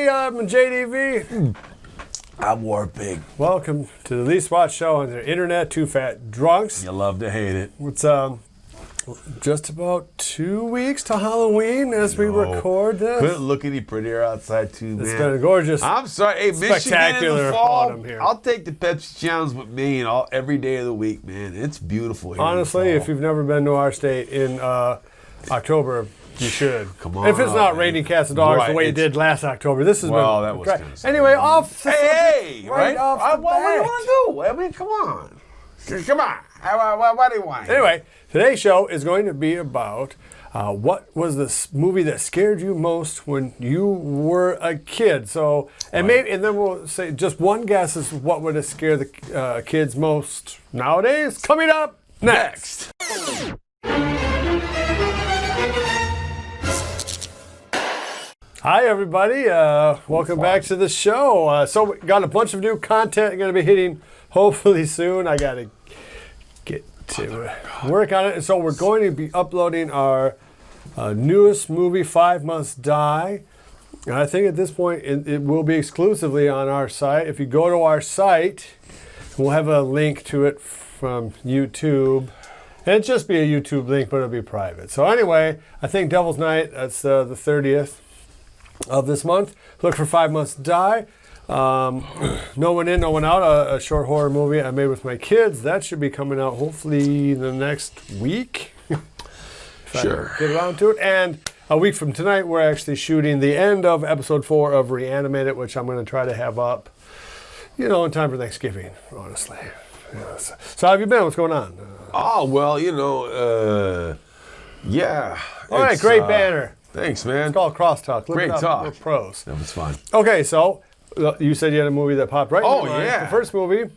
I'm JDV. I'm War Pig. Welcome to the Least Watched Show on the internet, Two Fat Drunks. You love to hate it. It's just about 2 weeks to Halloween as we record this. Couldn't look any prettier outside too, man. It's been a gorgeous, I'm sorry. Hey, spectacular Michigan in the fall, autumn here. I'll take the Pepsi Challenge with me every day of the week, man. It's beautiful here. Honestly, if you've never been to our state in October, you should. Come on. If it's not raining cats and dogs the way it did last October, this has been that was great. kind of Anyway, off the Hey, right off the what do you bat. want to do? I mean, come on. Come on. What do you want? Anyway, today's show is going to be about what was this movie that scared you most when you were a kid. So, and then we'll say just one guess is what would have scared the kids most nowadays. Coming up next. Hi, everybody. Welcome back to the show. So, we got a bunch of new content going to be hitting hopefully soon. I got to get to work on it. And so, we're going to be uploading our newest movie, 5 Must Die. And I think at this point, it will be exclusively on our site. If you go to our site, we'll have a link to it from YouTube. And it'll just be a YouTube link, but it'll be private. So, anyway, I think Devil's Night, that's the 30th. Of this month. Look for 5 Must Die. No One In, No One Out, a short horror movie I made with my kids. That should be coming out hopefully the next week. Sure. Get around to it. And a week from tonight, we're actually shooting the end of episode 4 of Reanimated, which I'm going to try to have up, in time for Thanksgiving, honestly. Yes. So how have you been? What's going on? Yeah. All right, great banner. Thanks, man. It's called Crosstalk. Great talk. We're pros. That was fun. Okay, so you said you had a movie that popped right in your mind. Yeah. The first movie,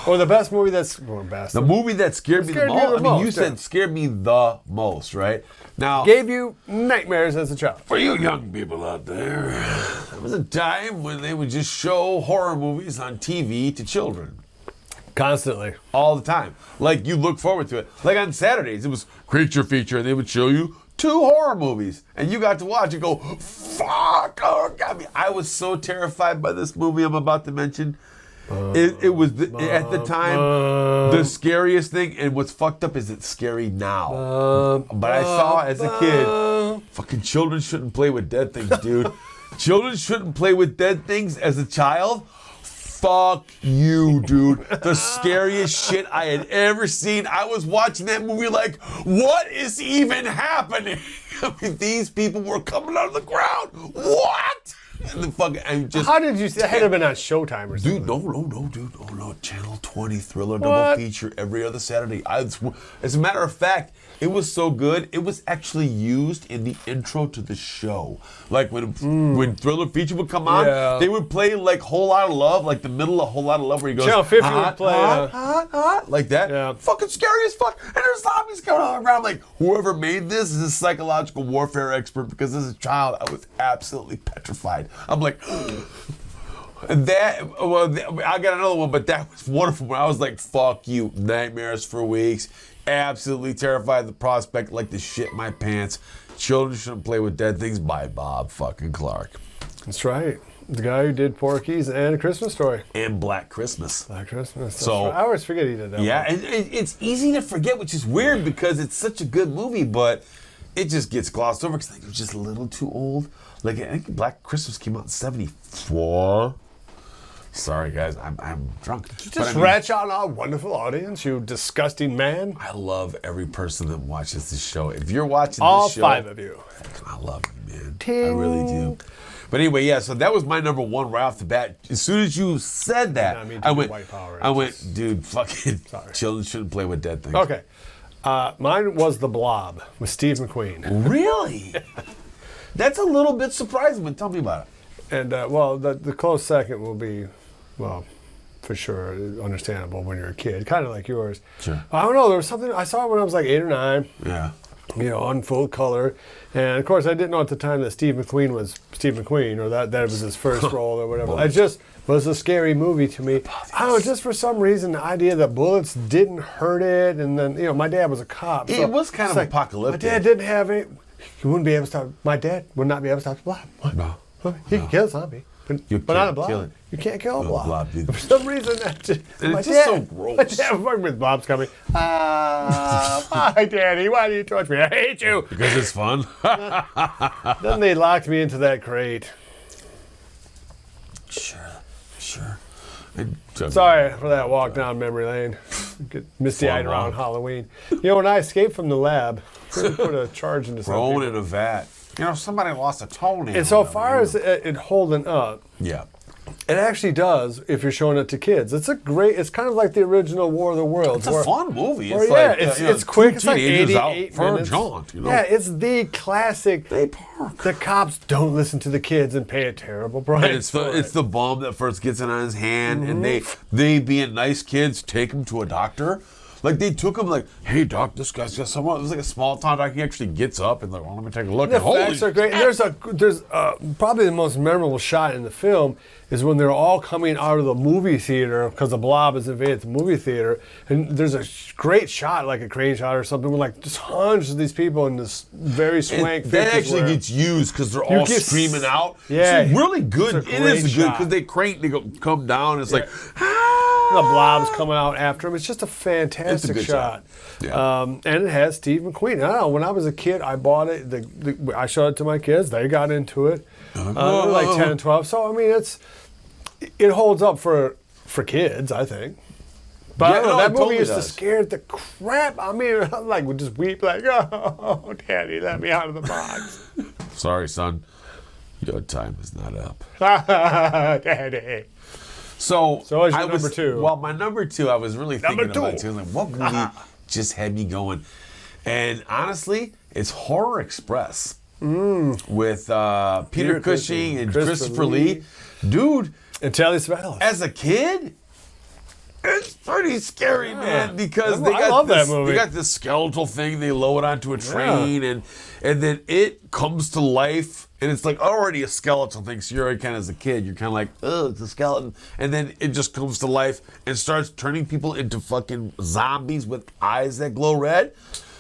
or the best movie the movie that scared me the most. You said scared me the most, right? Now, gave you nightmares as a child. For you young people out there, there was a time when they would just show horror movies on TV to children. Constantly. All the time. Like, you look forward to it. Like on Saturdays, it was Creature Feature, and they would show you 2 horror movies, and you got to watch and go, fuck, got me. I was so terrified by this movie I'm about to mention. It was, at the time, the scariest thing, and what's fucked up is it's scary now. But I saw as a kid, fucking children shouldn't play with dead things, dude. Children shouldn't play with dead things as a child. Fuck you, dude. The scariest shit I had ever seen. I was watching that movie like, what is even happening? I mean, these people were coming out of the ground. What? And the fucking, how did you see that? Had to have been on Showtime or something. Dude, no. Channel 20 thriller double feature every other Saturday. As a matter of fact, it was so good, it was actually used in the intro to the show. Like when Thriller Feature would come on, they would play like Whole Lot of Love, like the middle of Whole Lot of Love where he goes, Channel 50 would play hot, like that. Yeah. Fucking scary as fuck. And there's zombies coming on the ground. Like, whoever made this is a psychological warfare expert, because as a child, I was absolutely petrified. I'm like, I got another one, but that was wonderful. When I was like, fuck you, nightmares for weeks. Absolutely terrified of the prospect, like to shit my pants. Children shouldn't play with dead things by Bob fucking Clark. That's right. The guy who did Porky's and A Christmas Story. And Black Christmas. Black Christmas. So right. I always forget he did that. Yeah, and it's easy to forget, which is weird because it's such a good movie, but it just gets glossed over because I think it was just a little too old. Like, I think Black Christmas came out in 1974. Sorry, guys, I'm drunk. Did you just ratch out our wonderful audience, you disgusting man? I love every person that watches this show. If you're watching all this show, 5 of you. I love you, man. Ting. I really do. But anyway, yeah, so that was my number 1 right off the bat. As soon as you said that, I went, dude, fucking children shouldn't play with dead things. Okay. Mine was The Blob with Steve McQueen. Really? That's a little bit surprising, but tell me about it. And, the close second will be, for sure, understandable when you're a kid, kind of like yours. Sure. I don't know, there was something, I saw it when I was like 8 or 9. Yeah. On full color. And, of course, I didn't know at the time that Steve McQueen was Steve McQueen, or that was his first role or whatever. It just was a scary movie to me. I don't know, just for some reason, the idea that bullets didn't hurt it, and then, my dad was a cop. So it was kind of apocalyptic. My dad didn't have it. He wouldn't be able to stop. My dad would not be able to stop the Blob. What? No. He can kill a zombie, but not a blob. You can't kill a blob. For some reason, it's just so gross. My dad was with blobs coming. Hi, Daddy. Why do you torture me? I hate you. Because it's fun. Then they locked me into that crate. Sure. Sorry for that walk down memory lane. Get misty-eyed around Halloween. When I escaped from the lab, put a charge into something. Thrown in a vat. Somebody lost a toenail. And so far as it holding up, yeah, it actually does if you're showing it to kids. It's kind of like the original War of the Worlds. It's a fun movie. It's quick. It's like 88 for minutes. a jaunt. Yeah, it's the classic. They park. The cops don't listen to the kids and pay a terrible price. It's the bum that first gets it on his hand, and they being nice kids take him to a doctor. Like, they took him, like, hey, doc, this guy's got someone. It was like a small town doc. He actually gets up and, like, well, let me take a look. The effects are great. And there's probably the most memorable shot in the film is when they're all coming out of the movie theater because the blob has invaded the movie theater. And there's a great shot, like a crane shot or something, with, like, just hundreds of these people in this very swank. That actually gets used because they're all screaming out. Yeah. It's really good. It is good because they come down. And it's like, the blob's coming out after him. It's just a fantastic shot. Yeah. And it has Steve McQueen. I don't know. When I was a kid, I bought it. I showed it to my kids. They got into it. They were like 10 and 12. So, I mean, it holds up for kids, I think. But I don't know, that movie used to scare the crap. I mean, I would just weep like, oh, Daddy, let me out of the box. Sorry, son. Your time is not up. Daddy. So is your number two? Well, my number two, I was really thinking about too. Like, what movie just had me going? And honestly, it's Horror Express with Peter Cushing and Christopher Lee. Dude. And Telly Savalas. As a kid, it's pretty scary, man, because I love that movie. They got this skeletal thing they load onto a train, and then it comes to life, and it's like already a skeletal thing. So you're already kind of, as a kid, you're kind of like, oh, it's a skeleton, and then it just comes to life and starts turning people into fucking zombies with eyes that glow red.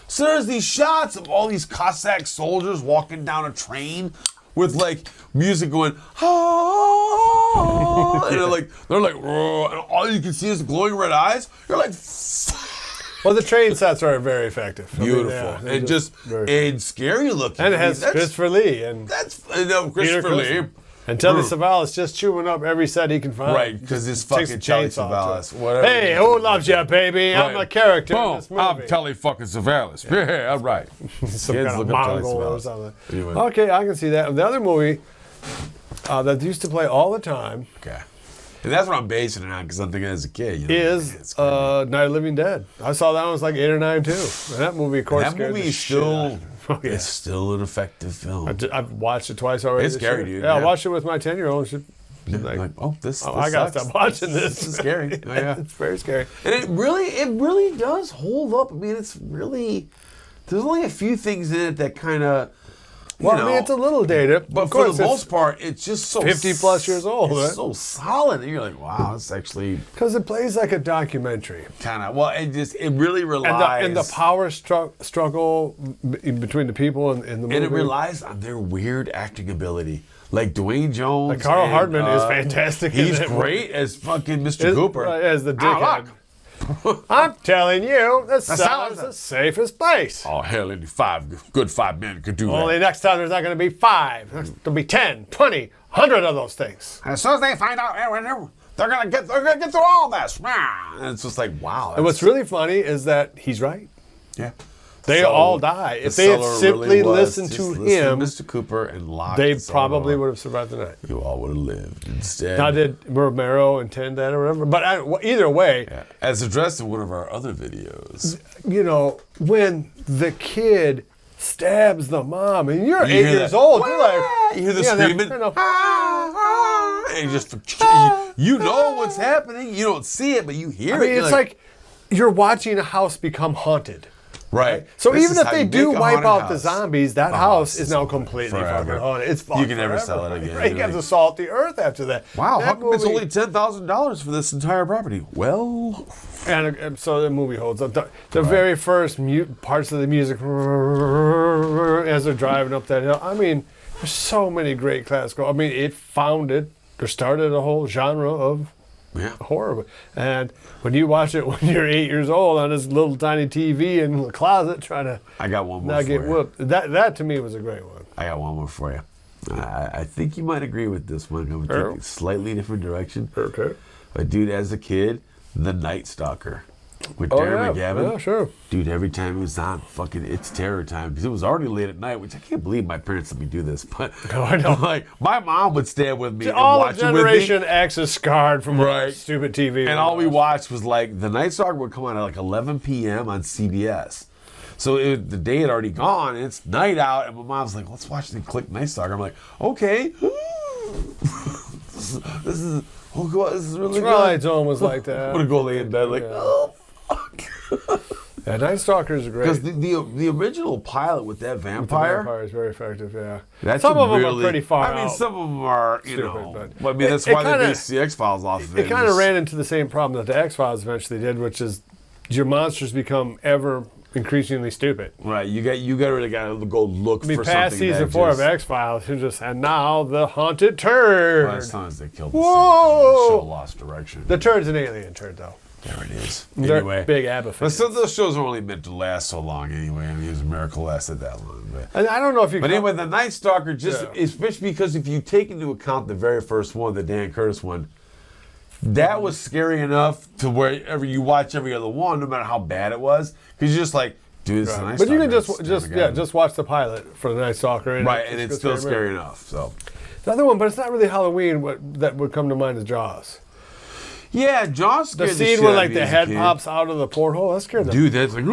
So there's these shots of all these Cossack soldiers walking down a train with like music going, oh, and they're like, whoa, and all you can see is glowing red eyes. You're like, well, the train sets are very effective. Beautiful, and scary looking. And it has Christopher Lee and Christopher Lee. And Telly Savalas just chewing up every set he can find. Right, because it's fucking Telly Savalas. Hey, who loves you, baby? Right. I'm a character in this movie. I'm Telly fucking Savalas. Yeah, all right. Some kind of Mongol or something. Anyway. Okay, I can see that. The other movie that used to play all the time. Okay. And that's what I'm basing it on, because I'm thinking as a kid. Is Night of the Living Dead. I saw that when I was like 8 or 9 too. And that movie, of course, scared the shit out of me. It's still an effective film. I've watched it twice already. It's scary, dude. Yeah, I watched it with my 10-year-old. She's like, this I gotta stop watching this. This is scary. Oh, yeah. It's very scary. And it really does hold up. I mean, there's only a few things in it that kind of, I mean, it's a little dated, but for the most part, it's just so 50 plus years old. It's right? so solid, and you're like, wow, it's actually because it plays like a documentary. Kind of. Well, it really relies and the power struggle between the people in the movie, and it relies on their weird acting ability. Like Dwayne Jones, like Carl Hardman is fantastic. He's great as fucking Mr. Cooper, as the dickhead. I'm telling you, the cellar's the safest place. Oh, hell, only 5 men could do that. Only next time there's not going to be 5. There's going to be 10, 20, 100 of those things. As soon as they find out, they're going to get through all this. And it's just like, wow. And what's really funny is that he's right. Yeah. They all die. If they had simply listened to him, Mr. Cooper, and locked they probably would have survived the night. You all would have lived instead. Now, did Romero intend that or whatever? But either way, as addressed in one of our other videos, when the kid stabs the mom, and you're 8 years old, you're like, you hear the screaming, and just you know what's happening. You don't see it, but you hear it. I mean, it's like you're watching a house become haunted. Right. So This even is if how they you do make a wipe haunted out the house. zombies, that house is now completely Forever. fucking haunted. It's fucked You can never forever. sell it again. Right, you have to salt the earth after that. Wow, That how come it's movie- only $10,000 for this entire property? Well, And so the movie holds up. The very first parts of the music as they're driving up that hill. I mean, there's so many great classical. I mean, it started a whole genre of horror. And when you watch it when you're 8 years old on this little tiny TV in the closet trying to I got one more not for get you. whooped, that to me was a great one. I got one more for you. I think you might agree with this one. I'm taking a slightly different direction. Okay. But dude, as a kid, The Night Stalker with Darren McGavin. Yeah, sure. Dude, every time it was on, fucking it's terror time because it was already late at night, which I can't believe my parents let me do this. But I know. like my mom would stand with me and All watch the it with me. Generation X is scarred from Right. stupid TV. And all we watched was like The Night Stalker would come on at like 11 p.m. on CBS. So the day had already gone, and it's night out, and my mom's like, let's watch the click Night Stalker. I'm like, okay. this is really Twilight good. Zone was like that. I'm going to go lay in bed like, oh, fuck. Yeah, Night Stalker is great. Because the original pilot with that The vampire, vampire is very effective, yeah. that's Some of them really, are pretty far I mean, out. some of them are, you Stupid, know. but Well, I mean, that's it why they kinda- based the X-Files off of it. It kind of ran into the same problem that the X-Files eventually did, which is your monsters become ever increasingly stupid. Right, you really got to go look I mean, for past something season that 4 just, of X-Files, and now the haunted turd. Well, as long as they killed the Whoa! show lost direction. The turd's an alien turd, though. There it is. They're Anyway, big ABBA but fans. some of those shows are only meant to last so long anyway. I mean, it was a miracle it lasted that long. And I don't know if you. But anyway, The Night Stalker, especially because if you take into account the very first one, the Dan Curtis one, that was scary enough to wherever you watch every other one, no matter how bad it was, because you're just like, dude, it's The Night But you Stalker. can just watch the pilot for the Night Stalker, and right, and it's still scary enough. So The other one, but it's not really Halloween. That would come to mind is Jaws. yeah, Jaws scared The the scene shit where out of like me the as a head kid. pops out of the porthole, that scared the. Dude, that's like.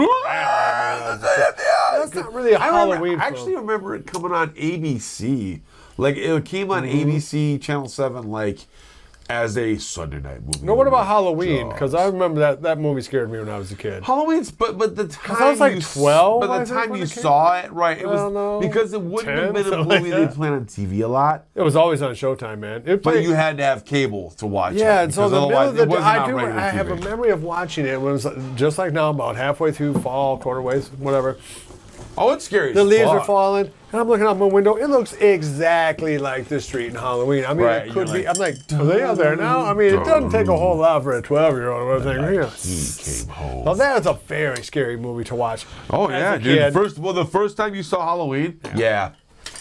That's not really a Halloween I actually film. remember it coming on ABC. Like it came on ABC Channel 7 like as a Sunday night movie. No, what about Halloween? Because Jaws. I remember that movie scared me when I was a kid. Halloween's, but the time I was like you 12, But I the think, time when you it came saw it, right? It Well, was no, because it wouldn't 10, have been a something like movie they that. played on TV a lot. It was always on Showtime, man. It But played, you had to have cable to watch it. yeah, and so because the middle otherwise of the it wasn't on regular I have a TV. memory of watching it when it was just like now, about halfway through fall, quarter ways, whatever. Oh, it's scary. The as leaves are fuck. falling, and I'm looking out my window. It looks exactly like the street in Halloween. I mean, Right, it could you're be. like, I'm like, are they out there now? I mean, it doesn't take a whole lot for a 12-year-old or anything. Like, he came home. Well, that was a very scary movie to watch. Oh as yeah, a dude. kid. The first time you saw Halloween, yeah.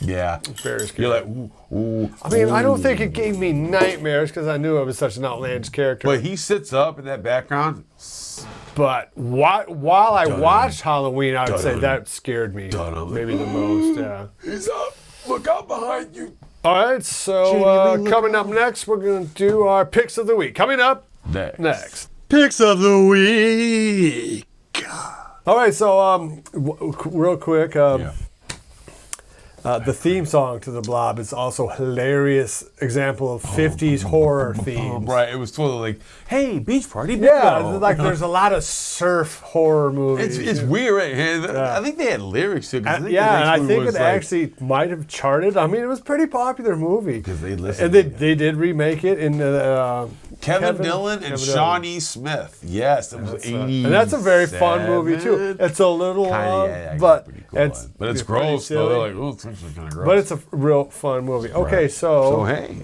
Very scary. You're like, ooh. I mean, I don't think it gave me nightmares because I knew I was such an outlandish character. But he sits up in that background. But while I watched Halloween, I would say that scared me maybe the most. Yeah. He's up. Look out behind you. All right, so Jamie, look coming up next, we're going to do our picks of the week. Coming up next. Picks of the week. All right, so real quick, the theme song to the Blob is also a hilarious example of 50s horror themes. Right, it was totally like, hey, beach party. Yeah, bingo. like there's a lot of surf horror movies. It's weird, right? I think they had lyrics to it. 'cause And I I think it actually might have charted. I mean, it was a pretty popular movie. because they listened. And they did remake it in Kevin Dillon and Sean Dillon. E. Smith. Yes, it was 80. And that's a very fun movie too. It's a little long, but it's gross though. silly. They're like, oh, it's actually kind of gross. But it's a real fun movie. Okay, so hey,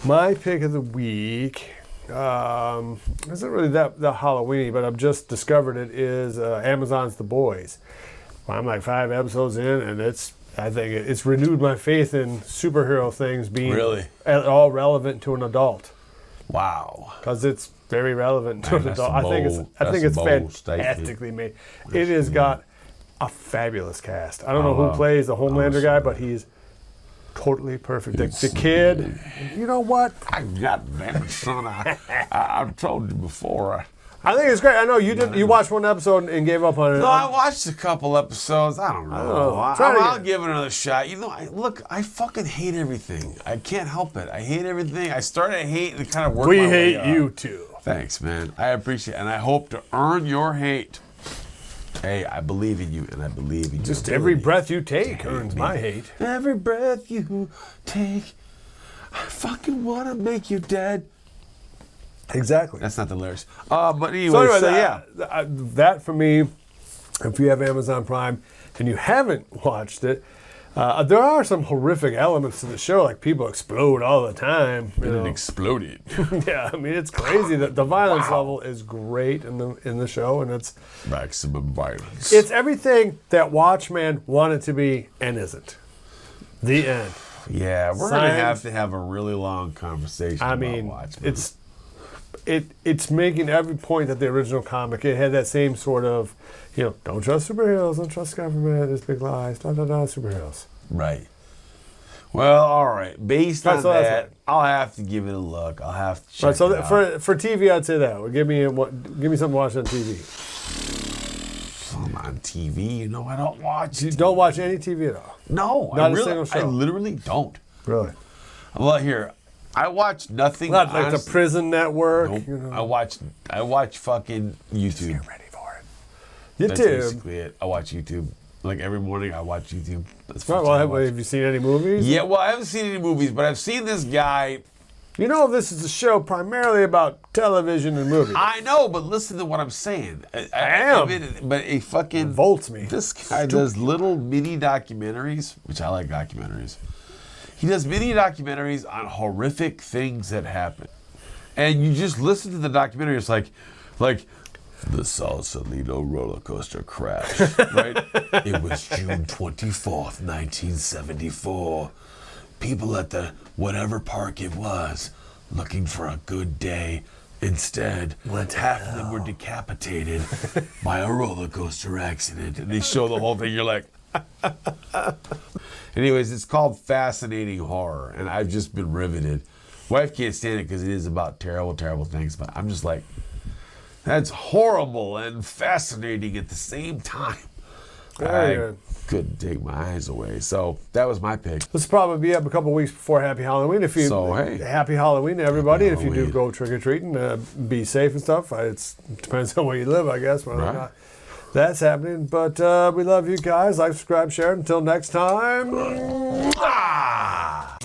my pick of the week isn't really that Halloween-y, but I've just discovered it is Amazon's The Boys. Well, I'm like 5 episodes in, and I think it's renewed my faith in superhero things being Really? at all relevant to an adult. wow. Because it's very relevant to an that's adult. a I think bold it's statement. fantastically made. It has got a fabulous cast. I don't know who wow. plays the Homelander guy, but he's totally perfect. The kid, you know what? I got damn son. I've told you before. I think it's great. I know you did. You watched one episode and gave up on it. No, I watched a couple episodes. I don't know. I'll give it another shot. You know, I fucking hate everything. I can't help it. I hate everything. I started to hate and kind of worked We my way hate up. you too. Thanks, man. I appreciate it. And I hope to earn your hate. Hey, I believe in you, and I believe in you. Just every breath you take earns my hate. Every breath you take, I fucking want to make you dead. Exactly. That's not the lyrics. But anyway, So anyway, yeah. that for me, if you have Amazon Prime and you haven't watched it, there are some horrific elements to the show, like people explode all the time. And it exploded. Yeah, I mean it's crazy. That the violence level is great in the show, and it's Maximum violence. it's everything that Watchmen wanted to be and isn't. The end. Yeah, we're going Science- to have a really long conversation I about mean, Watchmen. it's making every point that the original comic. It had that same sort of, don't trust superheroes, don't trust government, there's big lies, superheroes. Right. Well, all right. Based on so that's that, right. I'll have to give it a look. I'll have to check Right, so it out. for TV, I'd say that. Well, give me something to watch on TV. I'm on TV. You know, I don't watch. You don't watch any TV at all. No, Not I a really, single show? I literally don't. Really? Well, here, I watch nothing. Not like the honestly. Prison Network. Nope. I watch fucking YouTube. Get ready for it. That's YouTube. basically it. I watch YouTube. Like every morning, I watch YouTube. That's Right, what well, I have watch. you seen any movies? Yeah, well, I haven't seen any movies, but I've seen this guy. This is a show primarily about television and movies. I know, but listen to what I'm saying. I am. But a fucking Revolts me. This guy does little mini documentaries, which I like documentaries. He does mini documentaries on horrific things that happen, and you just listen to the documentary. It's like the Sausalito roller coaster crashed. Right? It was June 24th, 1974. People at the whatever park it was, looking for a good day. Instead, half of them were decapitated by a roller coaster accident. And they show the whole thing. You're like, anyways, it's called Fascinating Horror, and I've just been riveted. Wife can't stand it because it is about terrible, terrible things, but I'm just like, that's horrible and fascinating at the same time. Very I good. couldn't take my eyes away. So that was my pick. This will probably be up a couple weeks before Happy Halloween. Happy Halloween to everybody. Happy If you do Halloween. go trick or treating, be safe and stuff. It depends on where you live, I guess. Whether or Right. not that's happening. But we love you guys. Like, subscribe, share. Until next time. Ah!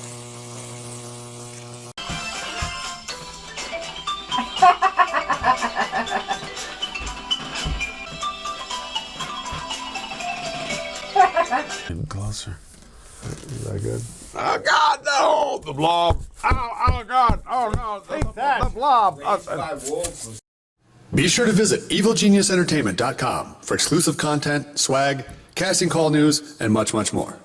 Getting closer. Is that good? Oh God, no! The blob. Oh God! Oh no! The blob. Be sure to visit evilgeniusentertainment.com for exclusive content, swag, casting call news, and much, much more.